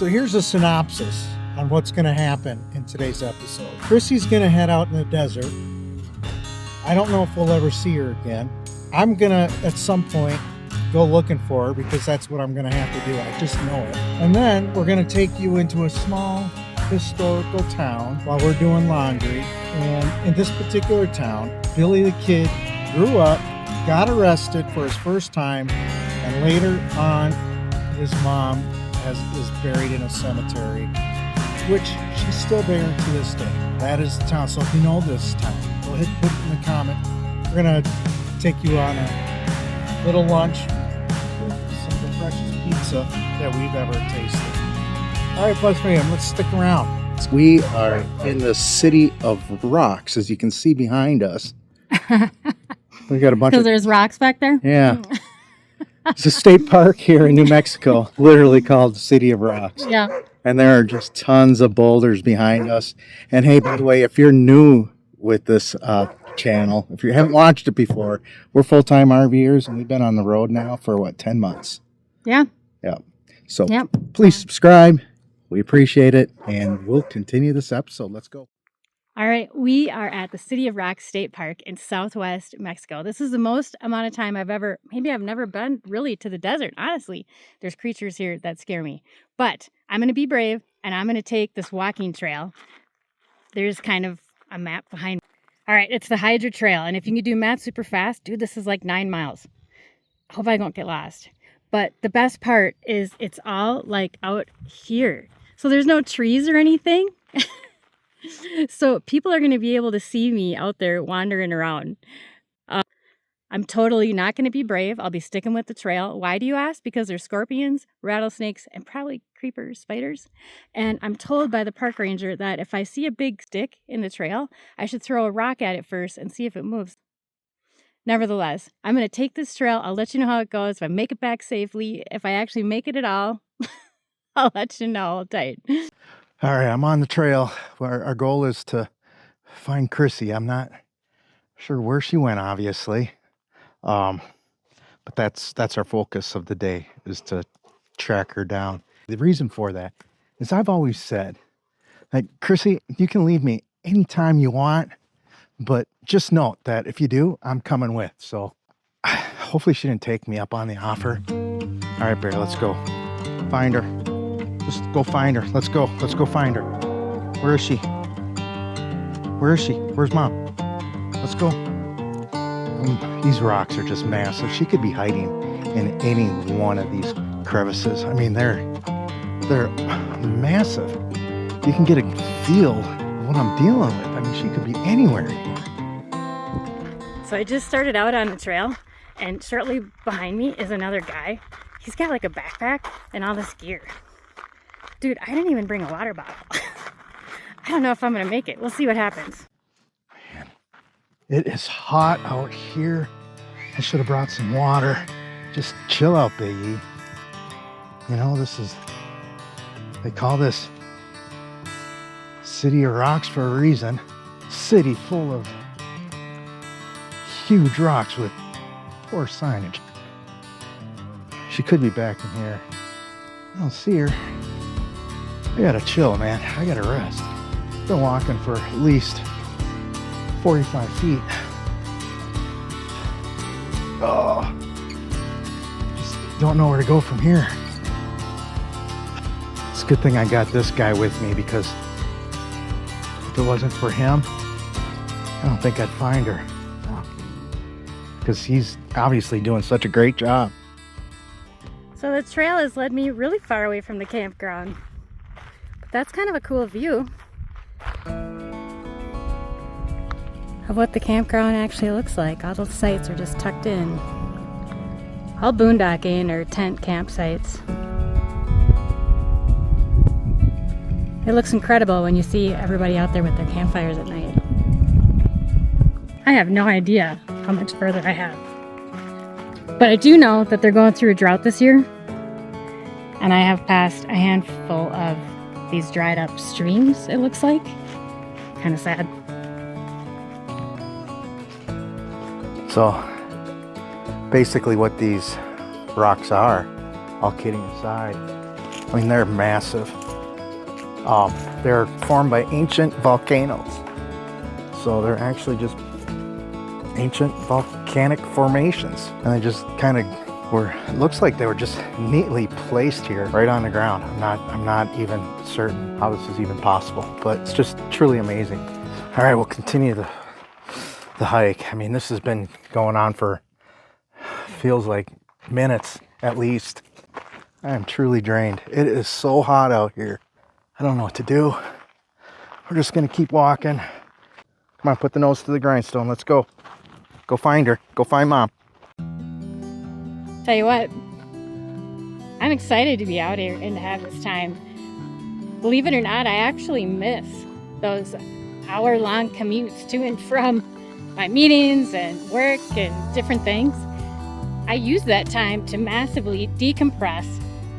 So here's a synopsis on what's going to happen in today's episode. Krissy's going to head out in the desert. I don't know if we'll ever see her again. I'm going to, at some point, go looking for her because that's what I'm going to have to do. I just know it. And then we're going to take you into a small historical town while we're doing laundry. And in this particular town, Billy the Kid grew up, got arrested for his first time, and later on, his mom is buried in a cemetery, which she's still there to this day. That is the town. So if you know this town, go ahead and put it in the comment. We're going to take you on a little lunch with some of the freshest pizza that we've ever tasted. All right, Buzz fam, let's stick around. We are in the city of rocks, as you can see behind us. We got a bunch of... there's rocks back there? Yeah. It's a state park here in New Mexico, literally called the City of Rocks. Yeah. And there are just tons of boulders behind us. And hey, by the way, if you're new with this channel, if you haven't watched it before, we're full-time RVers, and we've been on the road now for, 10 months? Yeah. Yeah. So please subscribe. We appreciate it, and we'll continue this episode. Let's go. All right, we are at the City of Rocks State Park in southwest Mexico. This is the most amount of time I've never been really to the desert, honestly. There's creatures here that scare me. But I'm going to be brave, and I'm going to take this walking trail. There's kind of a map behind me. All right, it's the Hydra Trail, and if you can do math super fast, dude, this is like 9 miles. I hope I don't get lost. But the best part is it's all like out here. So there's no trees or anything. So people are going to be able to see me out there wandering around. I'm totally not going to be brave. I'll be sticking with the trail. Why do you ask? Because there's scorpions, rattlesnakes, and probably creepers, spiders. And I'm told by the park ranger that if I see a big stick in the trail, I should throw a rock at it first and see if it moves. Nevertheless, I'm going to take this trail. I'll let you know how it goes. If I make it back safely, if I actually make it at all, I'll let you know. Tight. All right, I'm on the trail. Our goal is to find Krissy. I'm not sure where she went, obviously. But that's our focus of the day, is to track her down. The reason for that is I've always said, like, Krissy, you can leave me anytime you want, but just note that if you do, I'm coming with. So hopefully she didn't take me up on the offer. All right, Bear, let's go. Find her. Just go find her. Let's go. Let's go find her. Where is she? Where is she? Where's Mom? Let's go. These rocks are just massive. She could be hiding in any one of these crevices. I mean, they're massive. You can get a feel of what I'm dealing with. I mean, she could be anywhere. So I just started out on the trail, and shortly behind me is another guy. He's got like a backpack and all this gear. Dude, I didn't even bring a water bottle. I don't know if I'm going to make it. We'll see what happens. Man, it is hot out here. I should have brought some water. Just chill out, Biggie. You know, they call this City of Rocks for a reason. City full of huge rocks with poor signage. She could be back in here. I don't see her. I gotta chill, man. I gotta rest. Been walking for at least 45 feet. Oh, just don't know where to go from here. It's a good thing I got this guy with me, because if it wasn't for him, I don't think I'd find her. Because he's obviously doing such a great job. So the trail has led me really far away from the campground. But that's kind of a cool view of what the campground actually looks like. All those sites are just tucked in. All boondocking or tent campsites. It looks incredible when you see everybody out there with their campfires at night. I have no idea how much further I have. But I do know that they're going through a drought this year. And I have passed a handful of these dried up streams, it looks like. Kind of sad. So basically what these rocks are, all kidding aside, I mean, they're massive. They're formed by ancient volcanoes. So they're actually just ancient volcanic formations. And they just kind of were, it looks like they were just neatly placed here right on the ground. I'm not even certain how this is even possible, but it's just truly amazing. All right, we'll continue the hike. I mean, this has been going on for, feels like minutes at least. I am truly drained. It is so hot out here. I don't know what to do. We're just gonna keep walking. Come on, put the nose to the grindstone. Let's go. Go find her. Go find Mom. Tell you what, I'm excited to be out here and to have this time. Believe it or not, I actually miss those hour-long commutes to and from my meetings and work and different things. I use that time to massively decompress,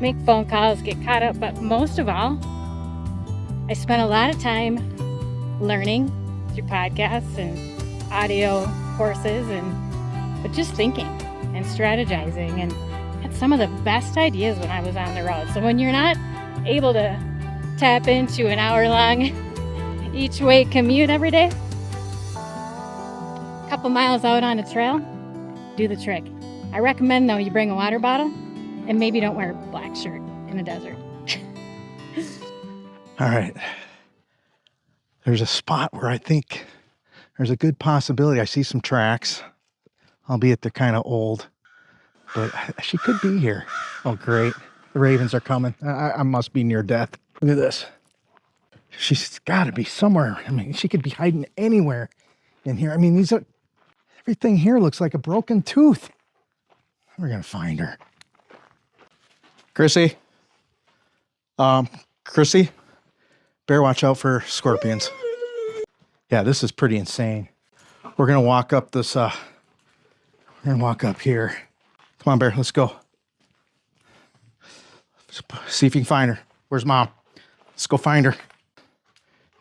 make phone calls, get caught up, but most of all, I spent a lot of time learning through podcasts and audio courses but just thinking and strategizing, and had some of the best ideas when I was on the road. So when you're not able to tap into an hour-long each way commute every day, a couple miles out on a trail, do the trick. I recommend though you bring a water bottle and maybe don't wear a black shirt in the desert. All right. There's a spot where I think there's a good possibility. I see some tracks, albeit they're kind of old, but she could be here. Oh, great. The ravens are coming. I must be near death. Look at this. She's got to be somewhere. I mean, she could be hiding anywhere in here. I mean, everything here looks like a broken tooth. We're going to find her. Krissy? Krissy? Better watch out for scorpions. Yeah, this is pretty insane. We're going to walk up this, we're going to walk up here. Come on, Bear, let's go. See if you can find her. Where's Mom? Let's go find her.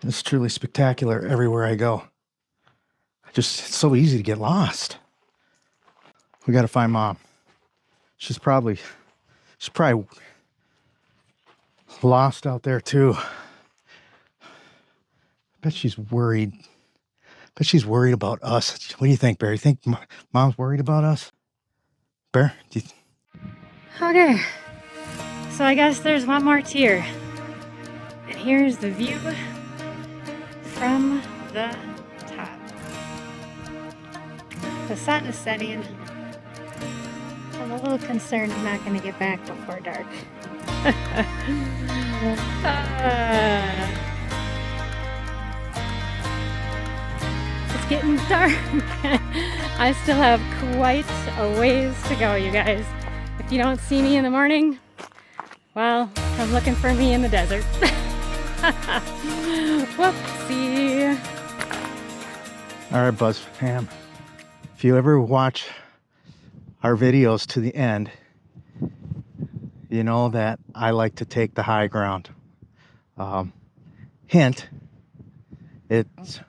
It's truly spectacular everywhere I go. It's so easy to get lost. We got to find Mom. She's probably lost out there too. Bet she's worried. Bet she's worried about us. What do you think, Bear? You think Mom's worried about us? Bear? Okay, so I guess there's one more tier. And here's the view from the top. The sun is setting. I'm a little concerned I'm not going to get back before dark. It's getting dark. I still have quite a ways to go, you guys. If you don't see me in the morning, well, come looking for me in the desert. Whoopsie. All right, Buzz fam. If you ever watch our videos to the end, you know that I like to take the high ground. Hint, it's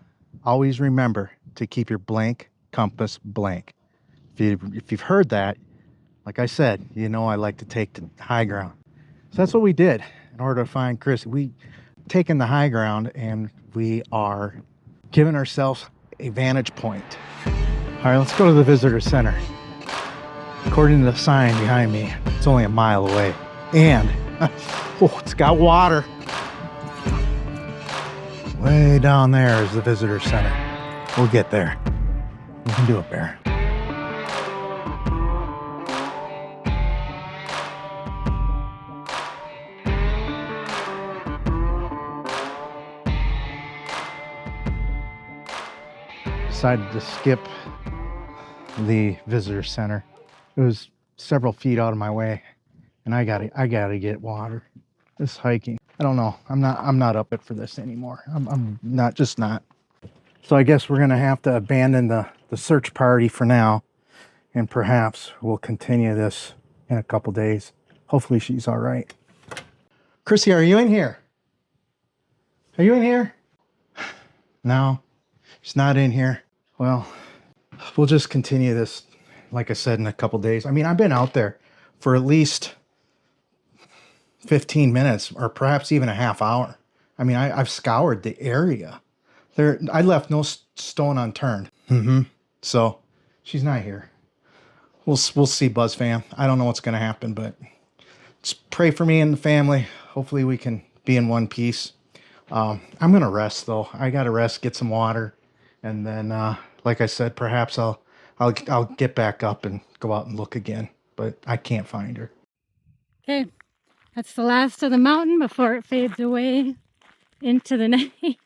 always remember to keep your blank compass blank. If you've heard that, like I said, you know I like to take the high ground. So that's what we did in order to find Chris. We taken the high ground and we are giving ourselves a vantage point. All right, let's go to the visitor center. According to the sign behind me, it's only a mile away. And, oh, it's got water. Way down there is the visitor center. We'll get there. We can do it, Bear. Decided to skip the visitor center. It was several feet out of my way, and I gotta get water. This hiking, I don't know. I'm not up it for this anymore. I'm not. So I guess we're gonna have to abandon the search party for now, and perhaps we'll continue this in a couple days. Hopefully she's all right. Krissy, are you in here? Are you in here? No, she's not in here. Well, we'll just continue this, like I said, in a couple days. I mean, I've been out there for at least 15 minutes or perhaps even a half hour. I mean, I've scoured the area. I left no stone unturned. So she's not here. We'll see, Buzz fam. I don't know what's going to happen, but just pray for me and the family. Hopefully we can be in one piece. I'm going to rest though. I got to rest, get some water. And then, like I said, perhaps I'll get back up and go out and look again, but I can't find her. Okay, that's the last of the mountain before it fades away into the night.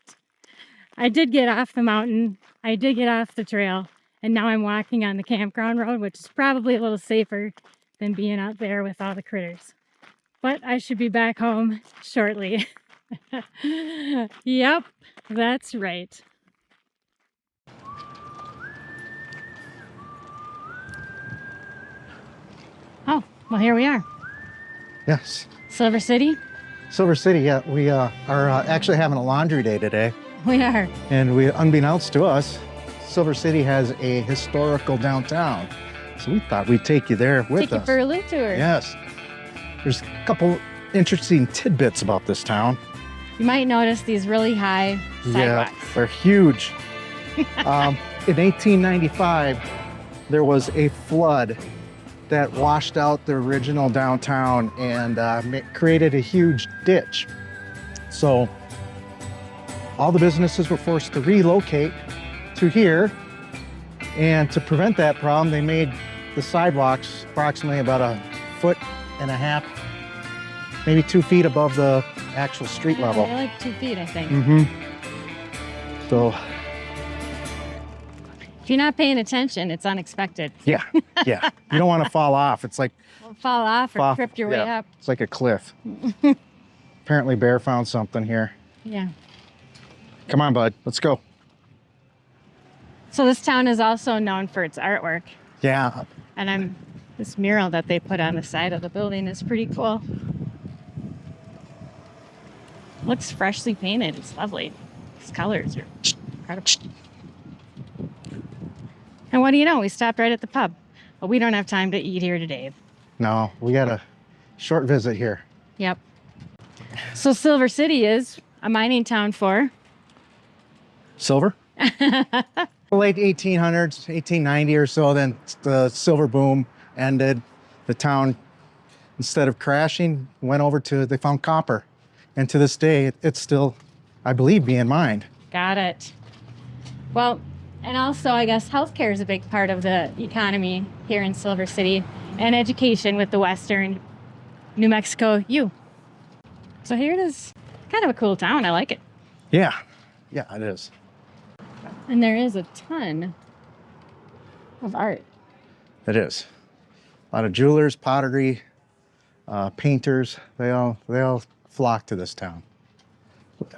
I did get off the mountain. I did get off the trail. And now I'm walking on the campground road, which is probably a little safer than being out there with all the critters. But I should be back home shortly. Yep, that's right. Oh, well, here we are. Yes. Silver City? Silver City, yeah. We are actually having a laundry day today. We are. And unbeknownst to us, Silver City has a historical downtown. So we thought we'd take you there with us. Take you for a loop tour. Yes. There's a couple interesting tidbits about this town. You might notice these really high sidewalks. Yeah, they're huge. In 1895, there was a flood that washed out the original downtown and created a huge ditch. So all the businesses were forced to relocate to here, and to prevent that problem, they made the sidewalks approximately about 1.5 feet, maybe 2 feet above the actual street level. They're like 2 feet, I think. So if you're not paying attention, it's unexpected. yeah, you don't want to fall off. It's like Fall off or trip your way up. It's like a cliff. Apparently Bear found something here. Yeah. Come on, bud, let's go. So this town is also known for its artwork. Yeah. And this mural that they put on the side of the building is pretty cool. Looks freshly painted. It's lovely. These colors are incredible. And what do you know? We stopped right at the pub. But we don't have time to eat here today. No, we got a short visit here. Yep. So Silver City is a mining town for silver. Late 1800s, 1890 or so, then the silver boom ended. The town, instead of crashing, went over they found copper. And to this day, it's still, I believe, being mined. Got it. Well, and also, I guess healthcare is a big part of the economy here in Silver City, and education with the Western New Mexico U. So here it is. Kind of a cool town. I like it. Yeah, it is. And there is a ton of art. It is. A lot of jewelers, pottery, painters. They all flock to this town.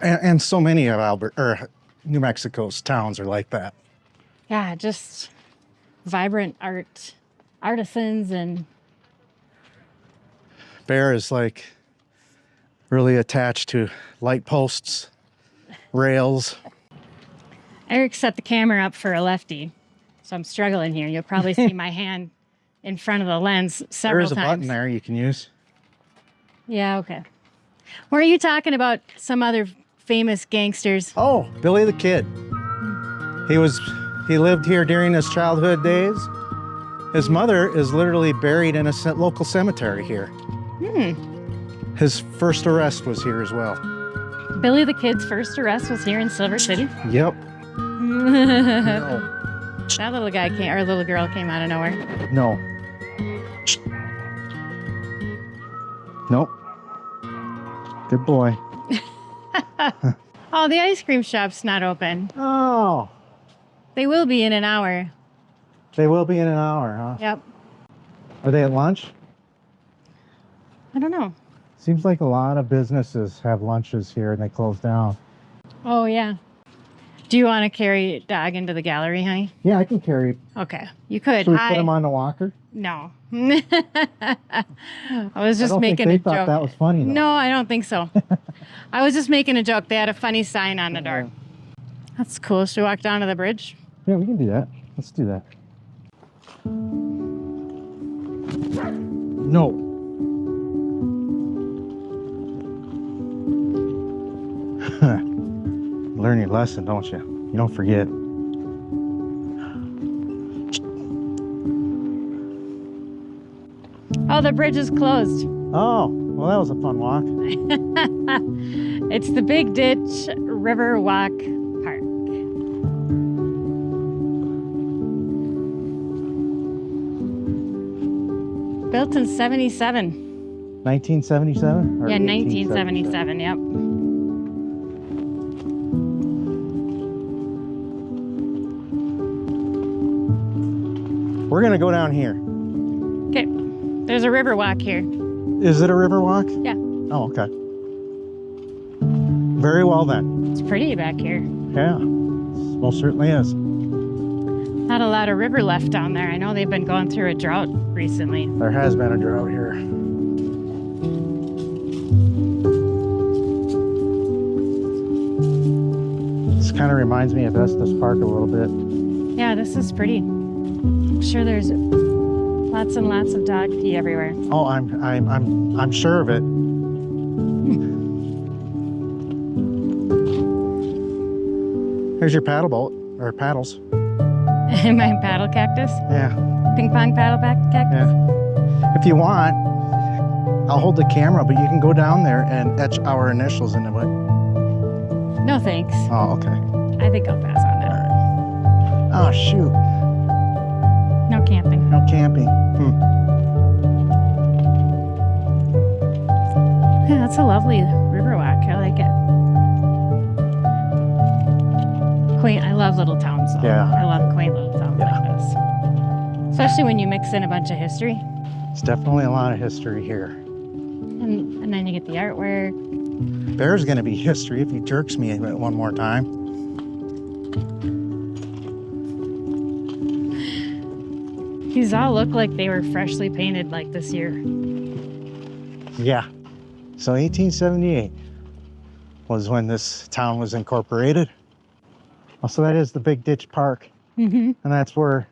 And so many of New Mexico's towns are like that. Yeah, just vibrant artisans and... Bear is like really attached to light posts, rails. Eric set the camera up for a lefty, so I'm struggling here. You'll probably see my hand in front of the lens several times. There is a button there you can use. Yeah, okay. Were you talking about some other famous gangsters? Oh, Billy the Kid. He lived here during his childhood days. His mother is literally buried in a local cemetery here. His first arrest was here as well. Billy the Kid's first arrest was here in Silver City? Yep. No. That little guy little girl came out of nowhere. No. Nope. Good boy. Oh, the ice cream shop's not open. Oh. They will be in an hour. They will be in an hour, huh? Yep. Are they at lunch? I don't know. Seems like a lot of businesses have lunches here and they close down. Oh, yeah. Do you want to carry dog into the gallery, honey? Yeah, I can carry. Okay, you could. Should we put him on the walker? No. I was just making a joke. They thought that was funny, though. No, I don't think so. I was just making a joke. They had a funny sign on the door. That's cool. Should we walk down to the bridge? Yeah, we can do that. Let's do that. No. Learn your lesson, don't you? You don't forget. Oh, the bridge is closed. Oh, well, that was a fun walk. It's the Big Ditch River Walk Park. Built in 77. 1977? Yeah, 1977, yep. We're gonna go down here. Okay, there's a river walk here. Is it a river walk? Yeah. Oh, okay. Very well then. It's pretty back here. Yeah, most certainly is. Not a lot of river left down there. I know they've been going through a drought recently. There has been a drought here. This kind of reminds me of Estes Park a little bit. Yeah, this is pretty. I'm sure there's lots and lots of dog pee everywhere. Oh, I'm sure of it. Here's your paddle boat, or paddles. My paddle cactus? Yeah. Ping pong paddle cactus? Yeah. If you want, I'll hold the camera, but you can go down there and etch our initials into it. No thanks. Oh, okay. I think I'll pass on that. Oh, shoot. No camping. No camping. Yeah, that's a lovely river walk. I like it. Quaint. I love little towns. Though. Yeah. I love quaint little towns like this. Especially when you mix in a bunch of history. It's definitely a lot of history here. And then you get the artwork. There's going to be history if he jerks me one more time. These all look like they were freshly painted like this year. Yeah. So 1878 was when this town was incorporated. Also, that is the Big Ditch Park. Mm-hmm. And that's where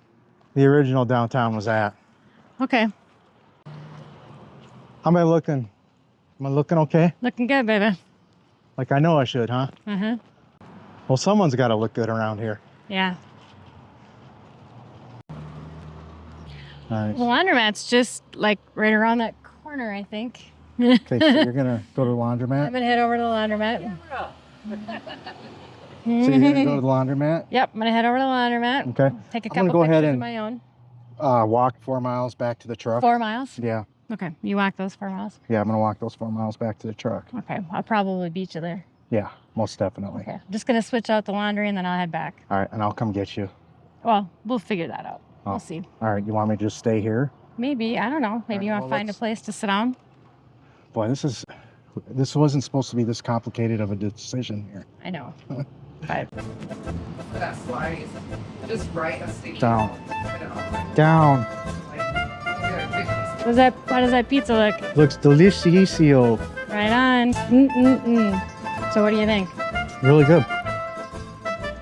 the original downtown was at. Okay. How am I looking? Am I looking okay? Looking good, baby. Like I know I should, huh? Uh-huh. Well, someone's got to look good around here. Yeah. Nice. The laundromat's just like right around that corner, I think. Okay, so you're going to go to the I'm laundromat? gonna head over to the laundromat. So you're going to go to the laundromat? Yep, I'm gonna head over to the laundromat. Okay. Take a I'm gonna couple go ahead pictures of and- my own. Walk 4 miles back to the truck. 4 miles? Yeah. Okay, you walk those 4 miles? Yeah, I'm going to walk those 4 miles back to the truck. Okay, I'll probably beat you there. Yeah, most definitely. Okay, I'm just gonna switch out the laundry and then I'll head back. All right, and I'll come get you. Well, we'll figure that out. Oh. We'll see. All right, you want me to just stay here? Maybe, I don't know. Maybe you Alright, want to well, find a let's- place to sit down? Boy, this wasn't supposed to be this complicated of a decision here. I know. But That slide is just right a sticky. Down. I don't know, Down. like, yeah, how does that pizza look? Looks delicioso. Right on. Mm-mm-mm. So what do you think? Really good.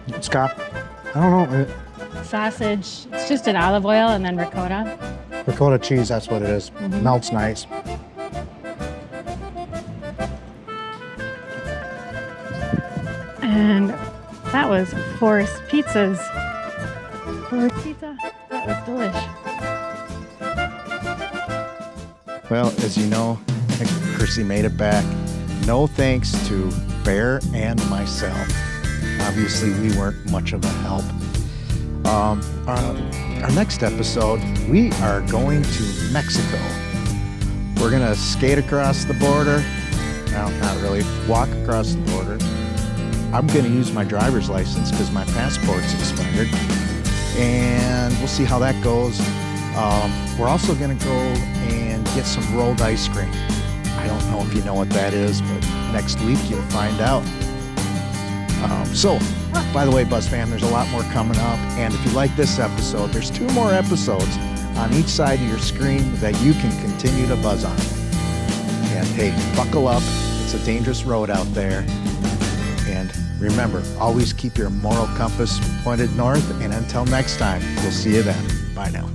It's got, I don't know, Sausage. It's just an olive oil and then ricotta. ricotta cheese, that's what it is. Mhm. Melts nice. And that was Forrest Pizza's. Forrest Pizza. That was delish. Well, as you know, Krissy made it back. No thanks to Bear and myself. Obviously, we weren't much of a help. Our next episode, we are going to Mexico. We're going to skate across the border. No, not really. Walk across the border. I'm going to use my driver's license because my passport's expired. And we'll see how that goes. We're also going to go and get some rolled ice cream. I don't know if you know what that is, but next week you'll find out. So, by the way, Buzz fam, there's a lot more coming up. And if you like this episode, there's 2 more episodes on each side of your screen that you can continue to buzz on. And hey, buckle up. It's a dangerous road out there. And remember, always keep your moral compass pointed north. And until next time, we'll see you then. Bye now.